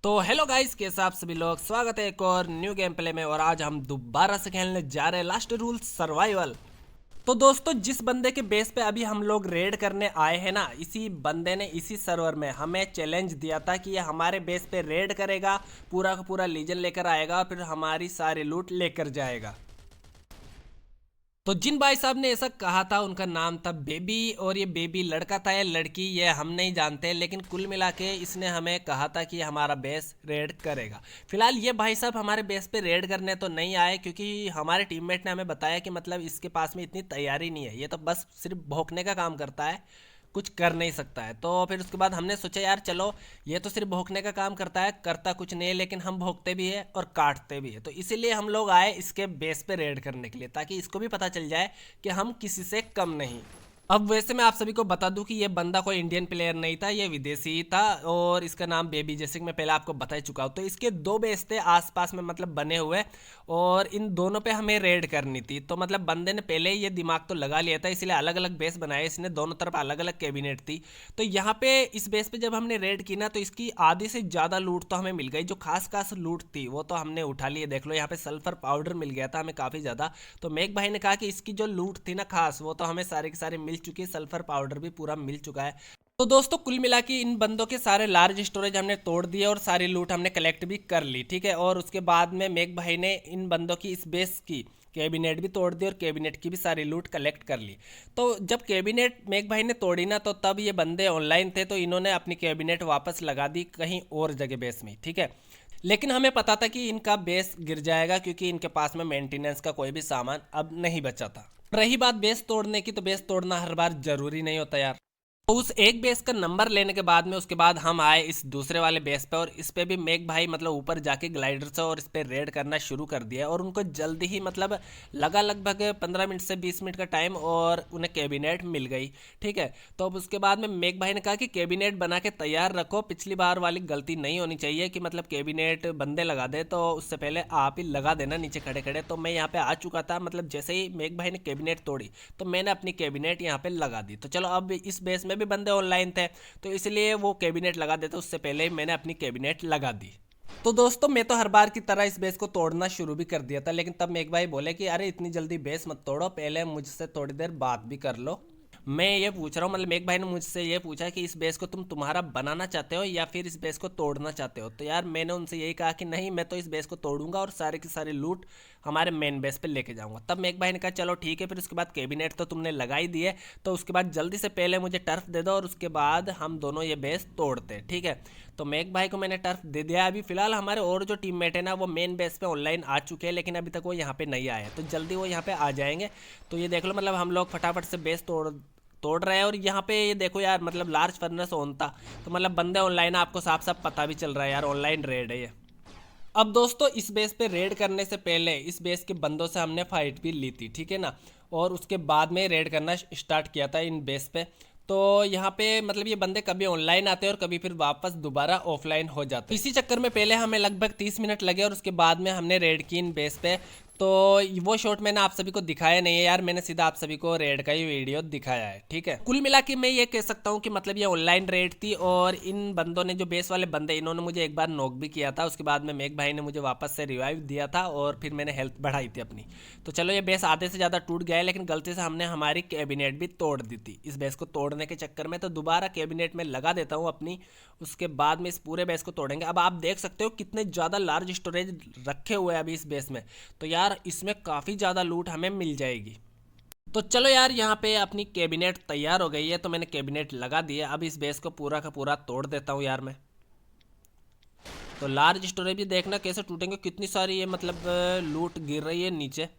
तो hello guys, कैसे आप सभी लोग। स्वागत है एक और न्यू गेम प्ले में। और आज हम दोबारा से खेलने जा रहे हैं लास्ट रूल सर्वाइवल। तो दोस्तों, जिस बंदे के बेस पे अभी हम लोग रेड करने आए हैं ना, इसी बंदे ने इसी सर्वर में हमें चैलेंज दिया था कि ये हमारे बेस पे रेड करेगा, पूरा का पूरा लीजन लेकर आएगा, फिर हमारी सारी लूट लेकर जाएगा। तो जिन भाई साहब ने ऐसा कहा था उनका नाम था बेबी, और ये बेबी लड़का था या लड़की ये हम नहीं जानते, लेकिन कुल मिला के इसने हमें कहा था कि हमारा बेस रेड करेगा। फिलहाल ये भाई साहब हमारे बेस पे रेड करने तो नहीं आए, क्योंकि हमारे टीममेट ने हमें बताया कि मतलब इसके पास में इतनी तैयारी नहीं है, ये तो बस सिर्फ भौंकने का काम करता है, कुछ कर नहीं सकता है। तो फिर उसके बाद हमने सोचा यार चलो, ये तो सिर्फ भौंकने का काम करता है, करता कुछ नहीं है, लेकिन हम भौंकते भी है और काटते भी है। तो इसीलिए हम लोग आए इसके बेस पे रेड करने के लिए, ताकि इसको भी पता चल जाए कि हम किसी से कम नहीं। अब वैसे मैं आप सभी को बता दूं कि ये बंदा कोई इंडियन प्लेयर नहीं था, ये विदेशी ही था, और इसका नाम बेबी, जैसे कि मैं पहले आपको बता ही चुका हूं। तो इसके दो बेस थे आसपास में मतलब बने हुए, और इन दोनों पे हमें रेड करनी थी। तो मतलब बंदे ने पहले ही ये दिमाग तो लगा लिया था, इसलिए अलग अलग बेस बनाए इसने, दोनों तरफ अलग अलग कैबिनेट थी। तो यहाँ पे इस बेस पे जब हमने रेड की ना, तो इसकी आधी से ज़्यादा लूट तो हमें मिल गई। जो खास खास लूट थी वो तो हमने उठा ली है। देख लो यहाँ पे सल्फर पाउडर मिल गया था हमें काफ़ी ज़्यादा। तो मेघ भाई ने कहा कि इसकी जो लूट थी ना खास, वो तो हमें सारे के सारे मिल चुकी है, सल्फर पाउडर भी पूरा मिल चुका है। तो दोस्तों, कुल मिला के इन बंदों के सारे लार्ज स्टोरेज हमने तोड़ दिए और सारी लूट हमने कलेक्ट भी कर ली, ठीक है। और उसके बाद में मेघ भाई ने इन बंदों की इस बेस की कैबिनेट भी तोड़ दी और कैबिनेट की भी सारी लूट कलेक्ट कर ली। तो जब कैबिनेट मेघ भाई ने तोड़ी ना, तो तब ये बंदे ऑनलाइन थे, तो इन्होंने अपनी कैबिनेट वापस लगा दी कहीं और जगह बेस में, ठीक है। लेकिन हमें पता था कि इनका बेस गिर जाएगा, क्योंकि इनके पास में मेंटेनेंस का कोई भी सामान अब नहीं बचा था। रही बात बेस तोड़ने की, तो बेस तोड़ना हर बार जरूरी नहीं होता यार। तो उस एक बेस का नंबर लेने के बाद में उसके बाद हम आए इस दूसरे वाले बेस पे, और इस पे भी मेघ भाई मतलब ऊपर जाके ग्लाइडर से और इस पे रेड करना शुरू कर दिया। और उनको जल्दी ही मतलब लगा लगभग 15 मिनट से 20 मिनट का टाइम, और उन्हें कैबिनेट मिल गई, ठीक है। तो अब उसके बाद में मेघ भाई ने कहा कि कैबिनेट बना के तैयार रखो, पिछली बार वाली गलती नहीं होनी चाहिए कि मतलब कैबिनेट बंदे लगा दे, तो उससे पहले आप ही लगा देना नीचे खड़े खड़े। तो मैं यहाँ पे आ चुका था, मतलब जैसे ही मेघ भाई ने कैबिनेट तोड़ी तो मैंने अपनी कैबिनेट यहाँ पे लगा दी। तो चलो, अब इस बेस में भी बंदे ऑनलाइन थे, तो इसलिए वो कैबिनेट लगा देते, उससे पहले ही मैंने अपनी कैबिनेट लगा दी। तो दोस्तों, मैं तो हर बार की तरह इस बेस को तोड़ना शुरू भी कर दिया था, लेकिन तब मेघ भाई बोले कि अरे इतनी जल्दी बेस मत तोड़ो, पहले मुझसे थोड़ी देर बात भी कर लो। मैं ये पूछ रहा हूँ, मतलब मेघ भाई ने मुझसे ये पूछा कि इस बेस को तुम तुम्हारा बनाना चाहते हो या फिर इस बेस को तोड़ना चाहते हो। तो यार मैंने उनसे यही कहा कि नहीं, मैं तो इस बेस को तोड़ूंगा और सारी की सारी लूट हमारे मेन बेस पे लेके जाऊंगा। तब मेघ भाई ने कहा चलो ठीक है। फिर उसके बाद कैबिनेट तो तुमने लगा ही दिए, तो उसके बाद जल्दी से पहले मुझे टर्फ दे दो, और उसके बाद हम दोनों ये बेस तोड़ते, ठीक है। तो मेघ भाई को मैंने टर्फ दे दिया। अभी फिलहाल हमारे और जो टीममेट है ना, वो मेन बेस पे ऑनलाइन आ चुके हैं, लेकिन अभी तक वो यहाँ पे नहीं आए हैं, तो जल्दी वो यहाँ पे आ जाएंगे। तो ये देख लो, मतलब हम लोग फटाफट से बेस तोड़ तोड़ रहे हैं। और यहाँ पे ये देखो यार, मतलब लार्ज फर्नेस ऑन था, तो मतलब बंदे ऑनलाइन, आपको साफ साफ पता भी चल रहा है यार, ऑनलाइन रेड है ये। अब दोस्तों, इस बेस पे रेड करने से पहले इस बेस के बंदों से हमने फाइट भी ली थी, ठीक है ना। और उसके बाद में रेड करना स्टार्ट किया था इन बेस पे। तो यहाँ पे मतलब ये बंदे कभी ऑनलाइन आते हैं और कभी फिर वापस दोबारा ऑफलाइन हो जाते हैं। इसी चक्कर में पहले हमें लगभग 30 मिनट लगे, और उसके बाद में हमने रेड की इन बेस पे। तो वो शॉट मैंने आप सभी को दिखाया नहीं है यार, मैंने सीधा आप सभी को रेड का ही वीडियो दिखाया है, ठीक है। कुल मिला के मैं ये कह सकता हूँ कि मतलब ये ऑनलाइन रेड थी, और इन बंदों ने, जो बेस वाले बंदे, इन्होंने मुझे एक बार नॉक भी किया था। उसके बाद में मेघ भाई ने मुझे वापस से रिवाइव दिया था, और फिर मैंने हेल्थ बढ़ाई थी अपनी। तो चलो, ये बेस आधे से ज़्यादा टूट गया है, लेकिन गलती से हमने हमारी कैबिनेट भी तोड़ दी थी इस बेस को तोड़ने के चक्कर में। तो दोबारा कैबिनेट में लगा देता हूँ अपनी, उसके बाद में इस पूरे बेस को तोड़ेंगे। अब आप देख सकते हो कितने ज़्यादा लार्ज स्टोरेज रखे हुए हैं अभी इस बेस में, तो यार इसमें काफ़ी ज़्यादा लूट हमें मिल जाएगी। तो चलो यार, यहाँ पे अपनी कैबिनेट तैयार हो गई है, तो मैंने कैबिनेट लगा दिया। अब इस बेस को पूरा का पूरा तोड़ देता हूँ यार मैं। तो लार्ज स्टोरेज भी देखना कैसे टूटेंगे, कितनी सारी ये मतलब लूट गिर रही है नीचे,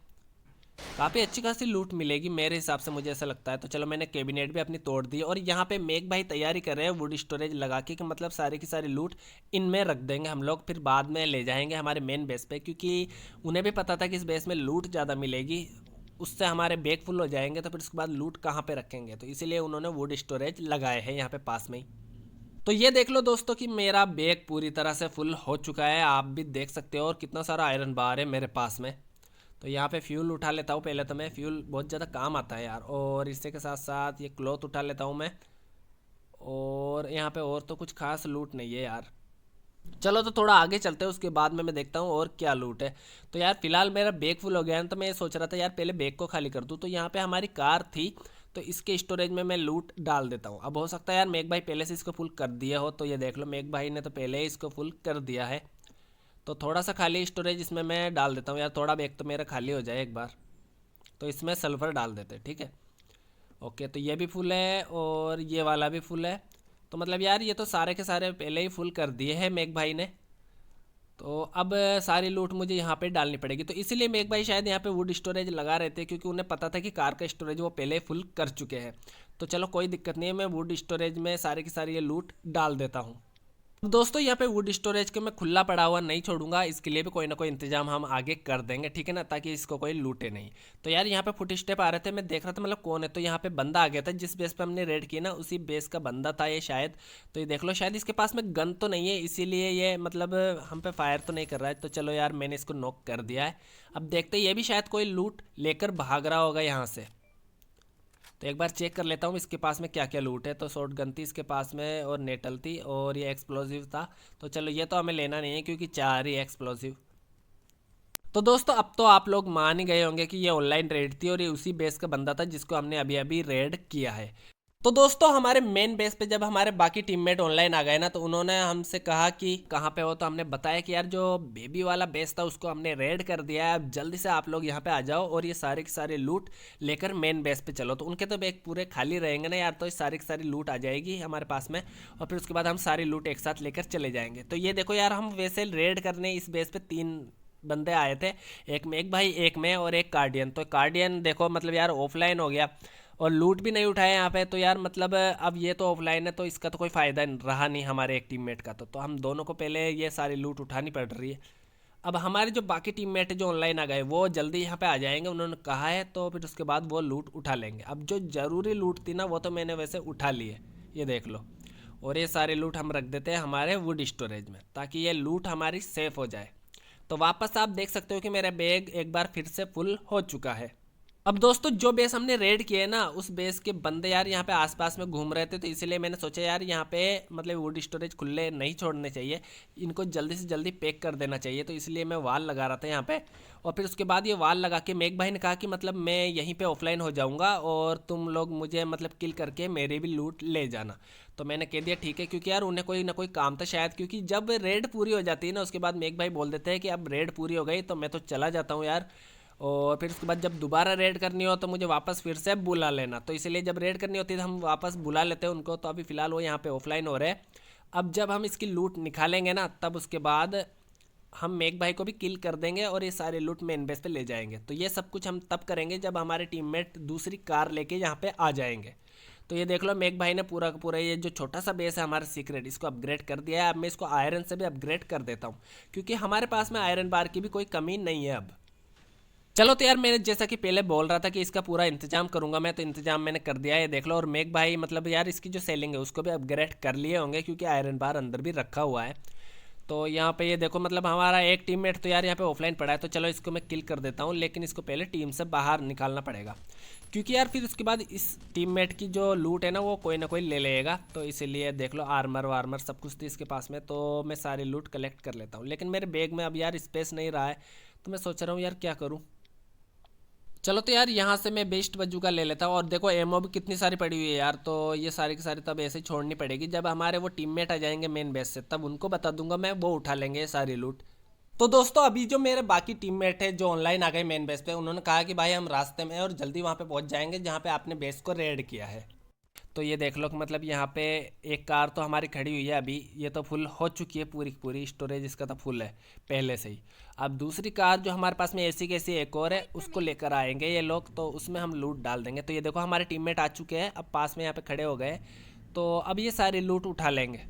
काफ़ी अच्छी खासी लूट मिलेगी मेरे हिसाब से, मुझे ऐसा लगता है। तो चलो, मैंने कैबिनेट भी अपनी तोड़ दी, और यहाँ पे मेघ भाई तैयारी कर रहे हैं वुड स्टोरेज लगा के, कि मतलब सारी की सारी लूट इनमें रख देंगे हम लोग, फिर बाद में ले जाएंगे हमारे मेन बेस पे, क्योंकि उन्हें भी पता था कि इस बेस में लूट ज़्यादा मिलेगी, उससे हमारे बैग फुल हो जाएंगे, तो फिर उसके बाद लूट कहाँ पे रखेंगे। तो इसीलिए उन्होंने वुड स्टोरेज लगाए हैं यहाँ पे पास में ही। तो ये देख लो दोस्तों कि मेरा बैग पूरी तरह से फुल हो चुका है, आप भी देख सकते हो, और कितना सारा आयरन बार है मेरे पास में। तो यहाँ पे फ्यूल उठा लेता हूँ पहले, तो मैं फ्यूल बहुत ज़्यादा काम आता है यार, और इससे के साथ साथ ये क्लॉथ उठा लेता हूँ मैं। और यहाँ पे और तो कुछ खास लूट नहीं है यार। चलो तो थोड़ा आगे चलते हैं, उसके बाद में मैं देखता हूँ और क्या लूट है। तो यार फिलहाल मेरा बैग फुल हो गया है, तो मैं ये सोच रहा था यार पहले बैग को खाली कर दूँ। तो यहाँ पे हमारी कार थी, तो इसके स्टोरेज में मैं लूट डाल देता हूँ। अब हो सकता है यार मेघ भाई पहले से इसको फुल कर दिया हो, तो ये देख लो मेघ भाई ने तो पहले ही इसको फुल कर दिया है। तो थोड़ा सा खाली स्टोरेज इसमें मैं डाल देता हूँ यार, थोड़ा बैग तो मेरा खाली हो जाए एक बार। तो इसमें सल्फर डाल देते हैं, ठीक है। ओके, तो ये भी फुल है और ये वाला भी फुल है। तो मतलब यार ये तो सारे के सारे पहले ही फुल कर दिए हैं मेघ भाई ने। तो अब सारी लूट मुझे यहाँ पे डालनी पड़ेगी। तो इसीलिए मेघ भाई शायद यहाँ पे वुड स्टोरेज लगा रहे थे, क्योंकि उन्हें पता था कि कार का स्टोरेज वो पहले फुल कर चुके हैं। तो चलो कोई दिक्कत नहीं है, मैं वुड स्टोरेज में सारी की सारी ये लूट डाल देता हूँ। अब दोस्तों यहाँ पे वुड स्टोरेज के मैं खुला पड़ा हुआ नहीं छोड़ूंगा, इसके लिए भी कोई ना कोई इंतजाम हम आगे कर देंगे, ठीक है ना, ताकि इसको कोई लूटे नहीं। तो यार यहाँ पे फुट स्टेप आ रहे थे, मैं देख रहा था मतलब कौन है। तो यहाँ पे बंदा आ गया था, जिस बेस पे हमने रेड की ना उसी बेस का बंदा था ये शायद। तो ये देख लो, शायद इसके पास में गन तो नहीं है, इसीलिए ये मतलब हम पे फायर तो नहीं कर रहा है। तो चलो यार मैंने इसको नॉक कर दिया है। अब देखते ये भी शायद कोई लूट लेकर भाग रहा होगा यहाँ से। तो एक बार चेक कर लेता हूँ इसके पास में क्या क्या लूट है। तो शॉर्ट गन थी इसके पास में, और नेटल थी, और ये एक्सप्लोजिव था। तो चलो ये तो हमें लेना नहीं है, क्योंकि 4 ही एक्सप्लोजिव। तो दोस्तों अब तो आप लोग मान ही गए होंगे कि ये ऑनलाइन रेड थी, और ये उसी बेस का बंदा था जिसको हमने अभी अभी रेड किया है। तो दोस्तों हमारे मेन बेस पे जब हमारे बाकी टीममेट ऑनलाइन आ गए ना, तो उन्होंने हमसे कहा कि कहाँ पे हो। तो हमने बताया कि यार जो बेबी वाला बेस था उसको हमने रेड कर दिया है, अब जल्दी से आप लोग यहाँ पे आ जाओ और ये सारे के सारे लूट लेकर मेन बेस पे चलो। तो उनके तो बैग पूरे खाली रहेंगे ना यार, तो इस सारी की सारी लूट आ जाएगी हमारे पास में, और फिर उसके बाद हम सारी लूट एक साथ लेकर चले जाएंगे। तो ये देखो यार, हम वैसे रेड करने इस बेस पे 3 बंदे आए थे, एक में एक भाई, एक में, और एक कार्डियन। तो कार्डियन देखो मतलब यार ऑफलाइन हो गया और लूट भी नहीं उठाया यहाँ पे। तो यार मतलब अब ये तो ऑफलाइन है, तो इसका तो कोई फ़ायदा रहा नहीं हमारे एक टीममेट का। तो हम दोनों को पहले ये सारी लूट उठानी पड़ रही है। अब हमारे जो बाकी टीममेट है जो ऑनलाइन आ गए, वो जल्दी यहाँ पे आ जाएंगे, उन्होंने कहा है। तो फिर उसके बाद वो लूट उठा लेंगे। अब जो ज़रूरी लूट थी ना, वो तो मैंने वैसे उठा ली है, ये देख लो। और ये सारे लूट हम रख देते हैं हमारे वुड स्टोरेज में, ताकि ये लूट हमारी सेफ हो जाए। तो वापस आप देख सकते हो कि मेरा बैग एक बार फिर से फुल हो चुका है। अब दोस्तों जो बेस हमने रेड किए ना, उस बेस के बंदे यार यहाँ पे आसपास में घूम रहे थे। तो इसलिए मैंने सोचा यार यहाँ पे मतलब वुड स्टोरेज खुले नहीं छोड़ने चाहिए, इनको जल्दी से जल्दी पैक कर देना चाहिए। तो इसलिए मैं वाल लगा रहा था यहाँ पे। और फिर उसके बाद ये वाल लगा के मेघ भाई ने कहा कि मतलब मैं यहीं पे ऑफलाइन हो जाऊँगा, और तुम लोग मुझे मतलब किल करके मेरे भी लूट ले जाना। तो मैंने कह दिया ठीक है, क्योंकि यार उन्हें कोई ना कोई काम था शायद, क्योंकि जब रेड पूरी हो जाती है ना, उसके बाद मेघ भाई बोल देते हैं कि अब रेड पूरी हो गई तो मैं तो चला जाता हूँ यार, और फिर उसके बाद जब दोबारा रेड करनी हो तो मुझे वापस फिर से बुला लेना। तो इसलिए जब रेड करनी होती है तो हम वापस बुला लेते हैं उनको। तो अभी फ़िलहाल वो यहाँ पे ऑफलाइन हो रहे हैं। अब जब हम इसकी लूट निकालेंगे ना, तब उसके बाद हम मेघ भाई को भी किल कर देंगे और ये सारे लूट मेन बेस पे ले जाएंगे। तो ये सब कुछ हम तब करेंगे जब हमारे टीममेट दूसरी कार लेके यहाँ पे आ जाएंगे। तो ये देख लो, मेघ भाई ने पूरा का पूरा ये जो छोटा सा बेस है हमारा सीक्रेट, इसको अपग्रेड कर दिया है। अब मैं इसको आयरन से भी अपग्रेड कर देता हूँ, क्योंकि हमारे पास में आयरन बार की भी कोई कमी नहीं है अब। चलो तो यार, मैंने जैसा कि पहले बोल रहा था कि इसका पूरा इंतजाम करूंगा मैं, तो इंतजाम मैंने कर दिया है, देख लो। और मेघ भाई मतलब यार इसकी जो सेलिंग है उसको भी अपग्रेड कर लिए होंगे, क्योंकि आयरन बार अंदर भी रखा हुआ है। तो यहाँ पे ये देखो, मतलब हमारा एक टीममेट तो यार यहाँ पे ऑफलाइन पड़ा है। तो चलो इसको मैं किल कर देता हूँ, लेकिन इसको पहले टीम से बाहर निकालना पड़ेगा, क्योंकि यार फिर उसके बाद इस टीममेट की जो लूट है ना, वो कोई ना कोई ले लेगा। तो इसीलिए देख लो, आर्मर वार्मर सब कुछ थी इसके पास में, तो मैं सारी लूट कलेक्ट कर लेता हूँ। लेकिन मेरे बैग में अब यार स्पेस नहीं रहा है, तो मैं सोच रहा हूँ यार क्या करूँ। चलो तो यार यहाँ से मैं बेस्ट बजूका ले लेता हूँ। और देखो एमओ भी कितनी सारी पड़ी हुई है यार, तो ये सारी की सारी तब ऐसे ही छोड़नी पड़ेगी। जब हमारे वो टीममेट आ जाएंगे मेन बेस से, तब उनको बता दूंगा मैं, वो उठा लेंगे ये सारी लूट। तो दोस्तों अभी जो मेरे बाकी टीममेट है जो ऑनलाइन आ गए मेन बेस पे, उन्होंने कहा कि भाई हम रास्ते में हैं और जल्दी वहाँ पे पहुँच जाएंगे जहाँ पे आपने बेस को रेड किया है। तो ये देख लो कि मतलब यहाँ पे एक कार तो हमारी खड़ी हुई है अभी, ये तो फुल हो चुकी है पूरी की पूरी, स्टोरेज इसका तो फुल है पहले से ही। अब दूसरी कार जो हमारे पास में ऐसी कैसी एक और है, उसको लेकर आएंगे ये लोग, तो उसमें हम लूट डाल देंगे। तो ये देखो हमारे टीममेट आ चुके हैं, अब पास में यहाँ पे खड़े हो गए। तो अब ये सारी लूट उठा लेंगे।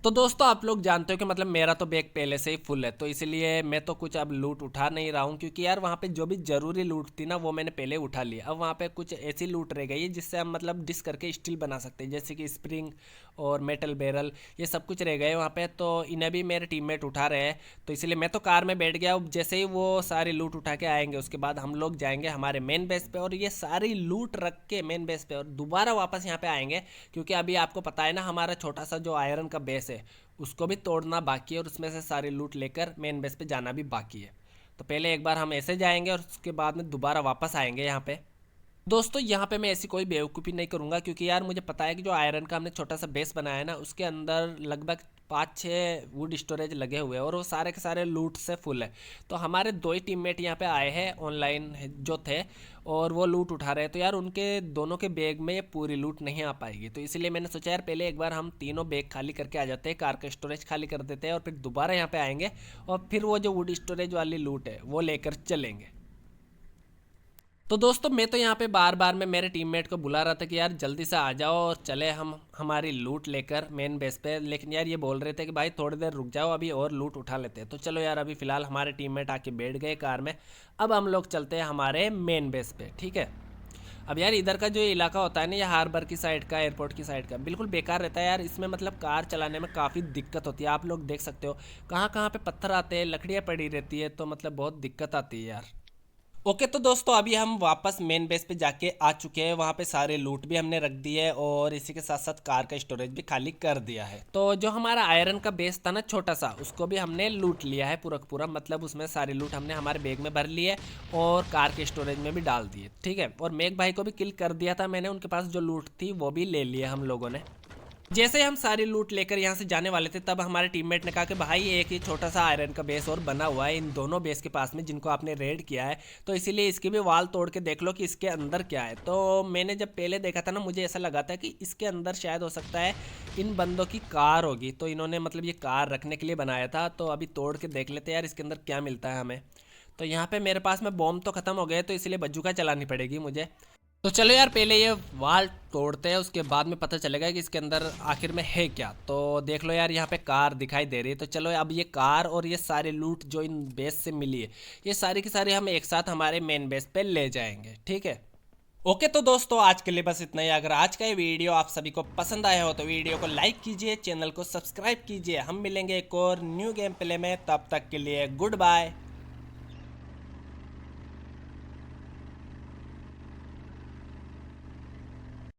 तो दोस्तों आप लोग जानते हो कि मतलब मेरा तो बैग पहले से ही फुल है, तो इसलिए मैं तो कुछ अब लूट उठा नहीं रहा हूँ, क्योंकि यार वहाँ पे जो भी ज़रूरी लूट थी ना, वो मैंने पहले उठा लिया। अब वहाँ पे कुछ ऐसी लूट रह गई है जिससे हम मतलब डिस करके स्टील बना सकते हैं, जैसे कि स्प्रिंग और मेटल बैरल ये सब कुछ रह गए वहाँ पे। तो इन्हें भी मेरे टीममेट उठा रहे हैं, तो इसलिए मैं तो कार में बैठ गया। अब जैसे ही वो सारी लूट उठा के आएंगे उसके बाद हम लोग जाएंगे हमारे मेन बेस पे और ये सारी लूट रख के मेन बेस पे और दोबारा वापस यहाँ पे आएंगे, क्योंकि अभी आपको पता है ना हमारा छोटा सा जो आयरन का बेस है उसको भी तोड़ना बाकी है और उसमें से सारी लूट लेकर मेन बेस पे जाना भी बाकी है। तो पहले एक बार हम ऐसे जाएंगे और उसके बाद में दोबारा वापस आएंगे यहाँ पे। दोस्तों यहाँ पे मैं ऐसी कोई बेवकूफ़ी नहीं करूँगा, क्योंकि यार मुझे पता है कि जो आयरन का हमने छोटा सा बेस बनाया है ना उसके अंदर लगभग 5-6 वुड स्टोरेज लगे हुए हैं और वो सारे के सारे लूट से फुल है। तो हमारे 2 ही टीममेट यहाँ पे आए हैं ऑनलाइन जो थे और वो लूट उठा रहे हैं, तो यार उनके दोनों के बैग में ये पूरी लूट नहीं आ पाएगी। तो इसलिए मैंने सोचा यार पहले एक बार हम तीनों बैग खाली करके आ जाते हैं, कार का स्टोरेज खाली कर देते हैं और फिर दोबारा यहाँ पे आएंगे और फिर वो जो वुड स्टोरेज वाली लूट है वो लेकर चलेंगे। तो दोस्तों मैं तो यहाँ पे बार बार मैं मेरे टीममेट को बुला रहा था कि यार जल्दी से आ जाओ और चले हम हमारी लूट लेकर मेन बेस पे, लेकिन यार ये बोल रहे थे कि भाई थोड़ी देर रुक जाओ अभी और लूट उठा लेते हैं। तो चलो यार अभी फ़िलहाल हमारे टीममेट आके बैठ गए कार में, अब हम लोग चलते हैं हमारे मेन बेस पे, ठीक है। अब यार इधर का जो इलाका होता है ना, ये हार्बर की साइड का, एयरपोर्ट की साइड का, बिल्कुल बेकार रहता है यार। इसमें मतलब कार चलाने में काफ़ी दिक्कत होती है, आप लोग देख सकते हो कहाँ कहाँ पे पत्थर आते हैं, लकड़ियाँ पड़ी रहती है, तो मतलब बहुत दिक्कत आती है यार। ओके तो दोस्तों अभी हम वापस मेन बेस पे जाके आ चुके हैं, वहाँ पे सारे लूट भी हमने रख दिए है और इसी के साथ साथ कार का स्टोरेज भी खाली कर दिया है। तो जो हमारा आयरन का बेस था ना छोटा सा, उसको भी हमने लूट लिया है पूरा पूरा, मतलब उसमें सारी लूट हमने हमारे बैग में भर ली है और कार के स्टोरेज में भी डाल दिए, ठीक है। और मेघ भाई को भी किल कर दिया था मैंने, उनके पास जो लूट थी वो भी ले लिया हम लोगों ने। जैसे ही हम सारी लूट लेकर यहाँ से जाने वाले थे तब हमारे टीममेट ने कहा कि भाई एक ही छोटा सा आयरन का बेस और बना हुआ है इन दोनों बेस के पास में जिनको आपने रेड किया है, तो इसीलिए इसकी भी वाल तोड़ के देख लो कि इसके अंदर क्या है। तो मैंने जब पहले देखा था ना मुझे ऐसा लगा था कि इसके अंदर शायद हो सकता है इन बंदों की कार होगी, तो इन्होंने मतलब ये कार रखने के लिए बनाया था। तो अभी तोड़ के देख लेते यार इसके अंदर क्या मिलता है हमें। तो यहाँ पे मेरे पास में बॉम्ब तो ख़त्म हो गए, तो इसलिए बज्जूका चलानी पड़ेगी मुझे। तो चलो यार पहले ये वाल तोड़ते हैं, उसके बाद में पता चलेगा कि इसके अंदर आखिर में है क्या। तो देख लो यार यहाँ पे कार दिखाई दे रही है, तो चलो अब ये कार और ये सारे लूट जो इन बेस से मिली है ये सारी की सारी हम एक साथ हमारे मेन बेस पे ले जाएंगे, ठीक है। ओके तो दोस्तों आज के लिए बस इतना ही। अगर आज का ये वीडियो आप सभी को पसंद आया हो तो वीडियो को लाइक कीजिए, चैनल को सब्सक्राइब कीजिए। हम मिलेंगे एक और न्यू गेम प्ले में, तब तक के लिए गुड बाय।